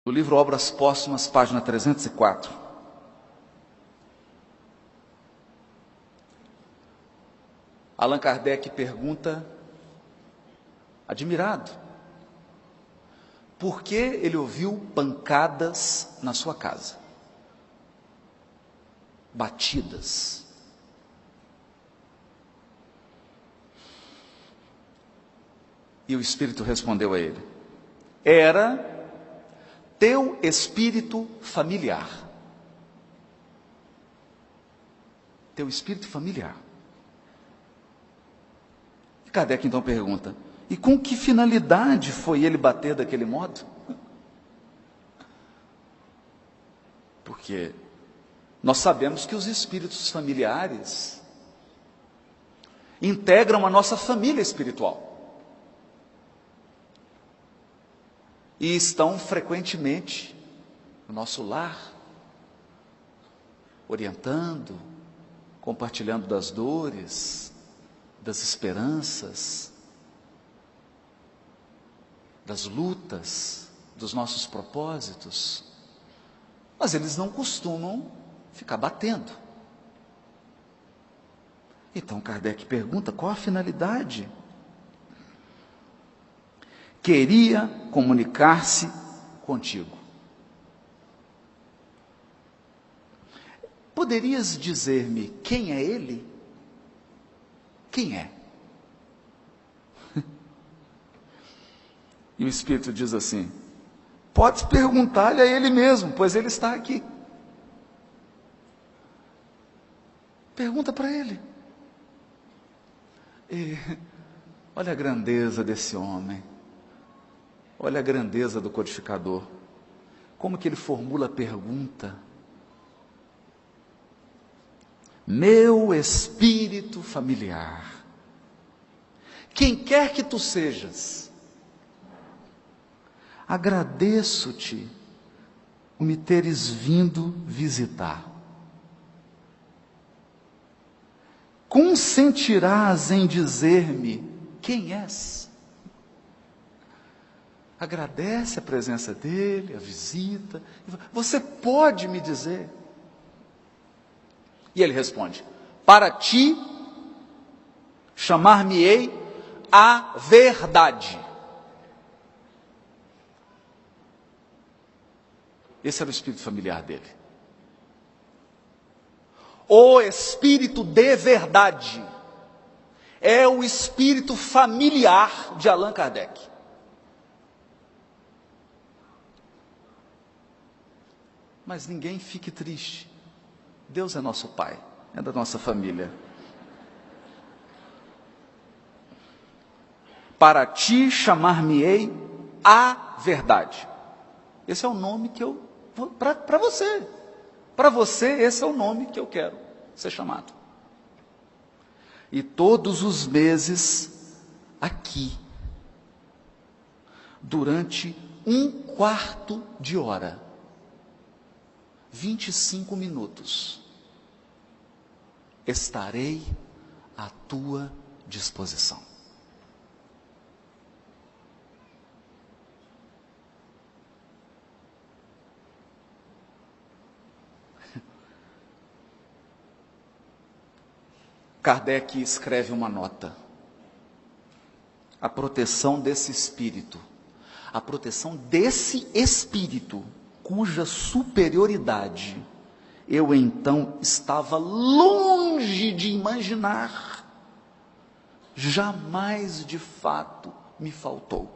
No livro Obras Póstumas, página 304. Allan Kardec pergunta, admirado, por que ele ouviu pancadas na sua casa? Batidas. E o Espírito respondeu a ele: era teu espírito familiar. Teu espírito familiar. E Kardec então pergunta: e com que finalidade foi ele bater daquele modo? Porque nós sabemos que os espíritos familiares integram a nossa família espiritual. E estão frequentemente no nosso lar, orientando, compartilhando das dores, das esperanças, das lutas, dos nossos propósitos. Mas eles não costumam ficar batendo. Então Kardec pergunta: qual a finalidade? Queria comunicar-se contigo. Poderias dizer-me quem é ele? Quem é? E o Espírito diz assim: pode perguntar-lhe a ele mesmo, pois ele está aqui. Pergunta para ele. E olha a grandeza desse homem. Olha a grandeza do codificador. Como que ele formula a pergunta? Meu espírito familiar, quem quer que tu sejas, agradeço-te o me teres vindo visitar. Consentirás em dizer-me quem és? Agradece a presença dele, a visita. Você pode me dizer? E ele responde: para ti chamar-me-ei a verdade. Esse era o espírito familiar dele. O espírito de verdade é o espírito familiar de Allan Kardec. Mas ninguém fique triste. Deus é nosso Pai, é da nossa família. Para ti chamar-me-ei a verdade. Esse é o nome que eu vou para você. Para você, esse é o nome que eu quero ser chamado. E todos os meses aqui, durante 1/4 de hora, 25 minutos, estarei à tua disposição. Kardec escreve uma nota. A proteção desse espírito, a proteção desse espírito, cuja superioridade eu então estava longe de imaginar, jamais de fato me faltou.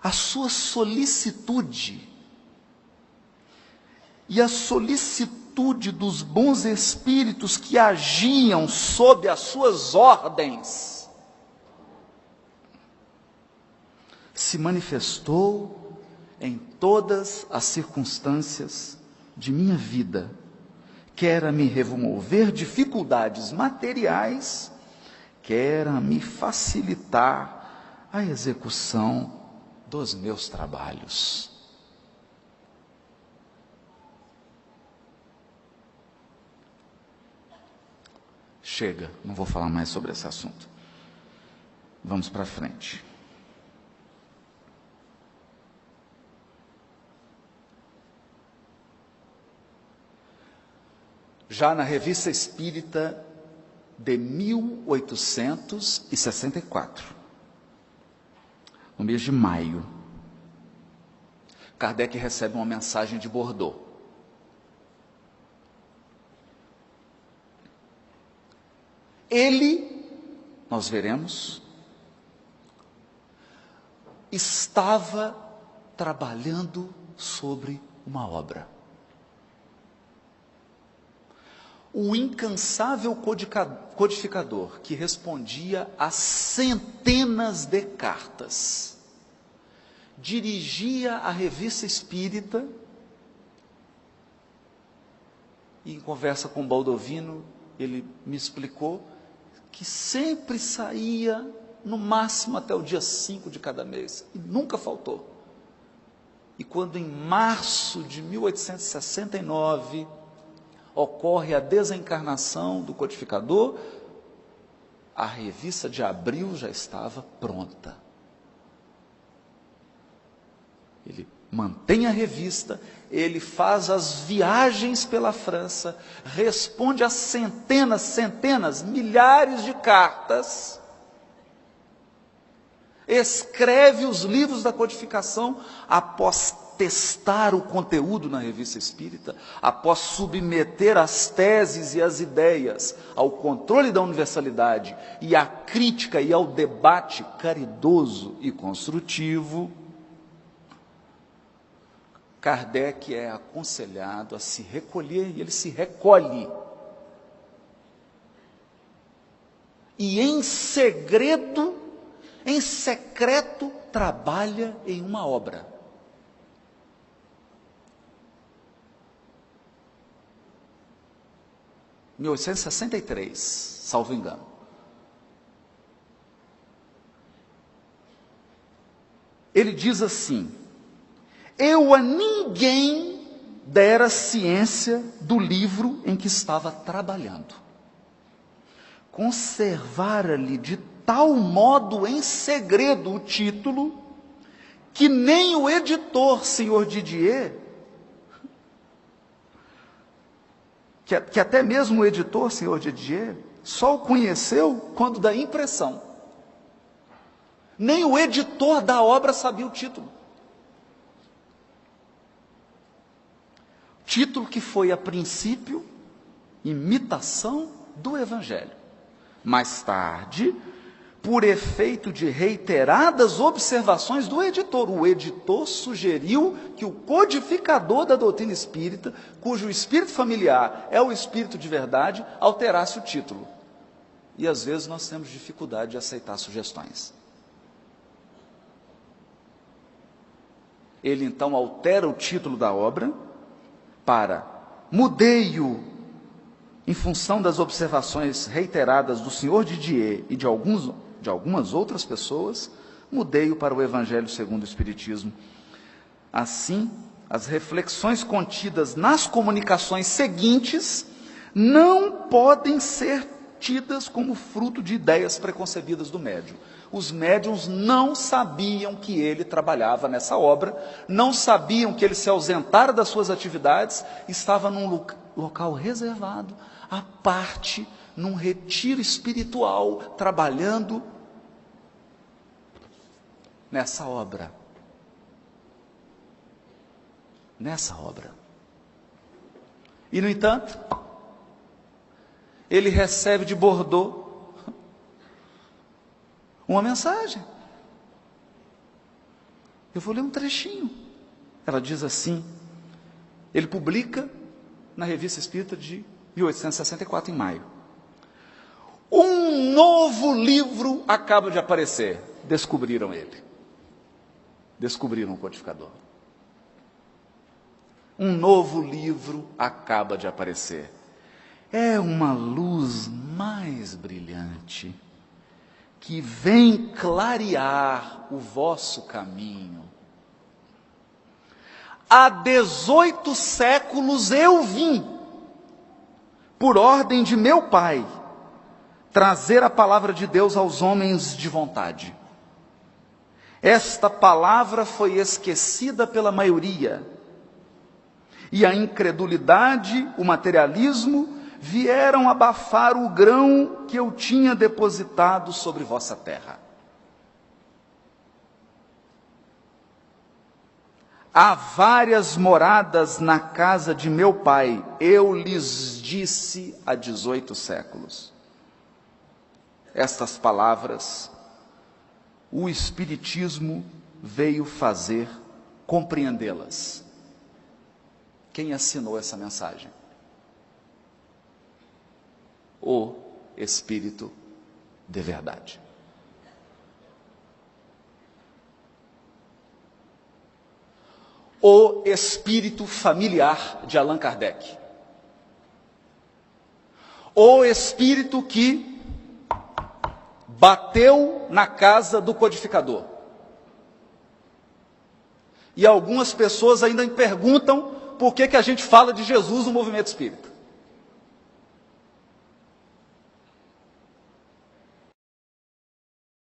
A sua solicitude e a solicitude dos bons espíritos que agiam sob as suas ordens se manifestou em todas as circunstâncias de minha vida, quer a me remover dificuldades materiais, quer a me facilitar a execução dos meus trabalhos. Chega, não vou falar mais sobre esse assunto. Vamos para frente. já na Revista Espírita de 1864, no mês de maio, Kardec recebe uma mensagem de Bordeaux. Ele, nós veremos, estava trabalhando sobre uma obra. O incansável codificador que respondia a centenas de cartas, dirigia a Revista Espírita e, em conversa com Baldovino, ele me explicou que sempre saía no máximo até o dia 5 de cada mês, e nunca faltou. E quando em março de 1869 ocorre a desencarnação do codificador, a revista de abril já estava pronta. Ele mantém a revista, ele faz as viagens pela França, responde a centenas, milhares de cartas, escreve os livros da codificação após testar o conteúdo na Revista Espírita, após submeter as teses e as ideias ao controle da universalidade e à crítica e ao debate caridoso e construtivo, Kardec é aconselhado a se recolher, e ele se recolhe. E em segredo, em secreto, trabalha em uma obra. Em 1863, salvo engano. Ele diz assim: eu a ninguém dera ciência do livro em que estava trabalhando. Conservara-lhe de tal modo em segredo o título, que nem o editor, senhor Didier, que até mesmo o editor, senhor Didier, só o conheceu quando da impressão. Nem o editor da obra sabia o título. Título que foi, a princípio, imitação do Evangelho. Mais tarde, por efeito de reiteradas observações do editor, o editor sugeriu que o codificador da doutrina espírita, cujo espírito familiar é o espírito de verdade, alterasse o título. E às vezes nós temos dificuldade de aceitar sugestões. Ele então altera o título da obra para mudei-o em função das observações reiteradas do senhor Didier e de algumas outras pessoas, mudei-o para o Evangelho segundo o Espiritismo. Assim, as reflexões contidas nas comunicações seguintes não podem ser tidas como fruto de ideias preconcebidas do médium. Os médiuns não sabiam que ele trabalhava nessa obra, não sabiam que ele se ausentara das suas atividades, estava num local reservado, à parte, num retiro espiritual, trabalhando nessa obra. Nessa obra. E, no entanto, ele recebe de Bordeaux uma mensagem. Eu vou ler um trechinho. Ela diz assim, ele publica na Revista Espírita de 1864, em maio. Um novo livro acaba de aparecer. Descobriram ele. Descobriram o codificador. Um novo livro acaba de aparecer. É uma luz mais brilhante que vem clarear o vosso caminho. Há 18 séculos eu vim, por ordem de meu Pai, trazer a palavra de Deus aos homens de vontade. Esta palavra foi esquecida pela maioria, e a incredulidade, o materialismo vieram abafar o grão que eu tinha depositado sobre vossa terra. Há várias moradas na casa de meu pai, eu lhes disse há 18 séculos. Estas palavras, o Espiritismo veio fazer compreendê-las. Quem assinou essa mensagem? O Espírito de verdade. O espírito familiar de Allan Kardec. O espírito que bateu na casa do codificador. E algumas pessoas ainda me perguntam por que a gente fala de Jesus no movimento espírita.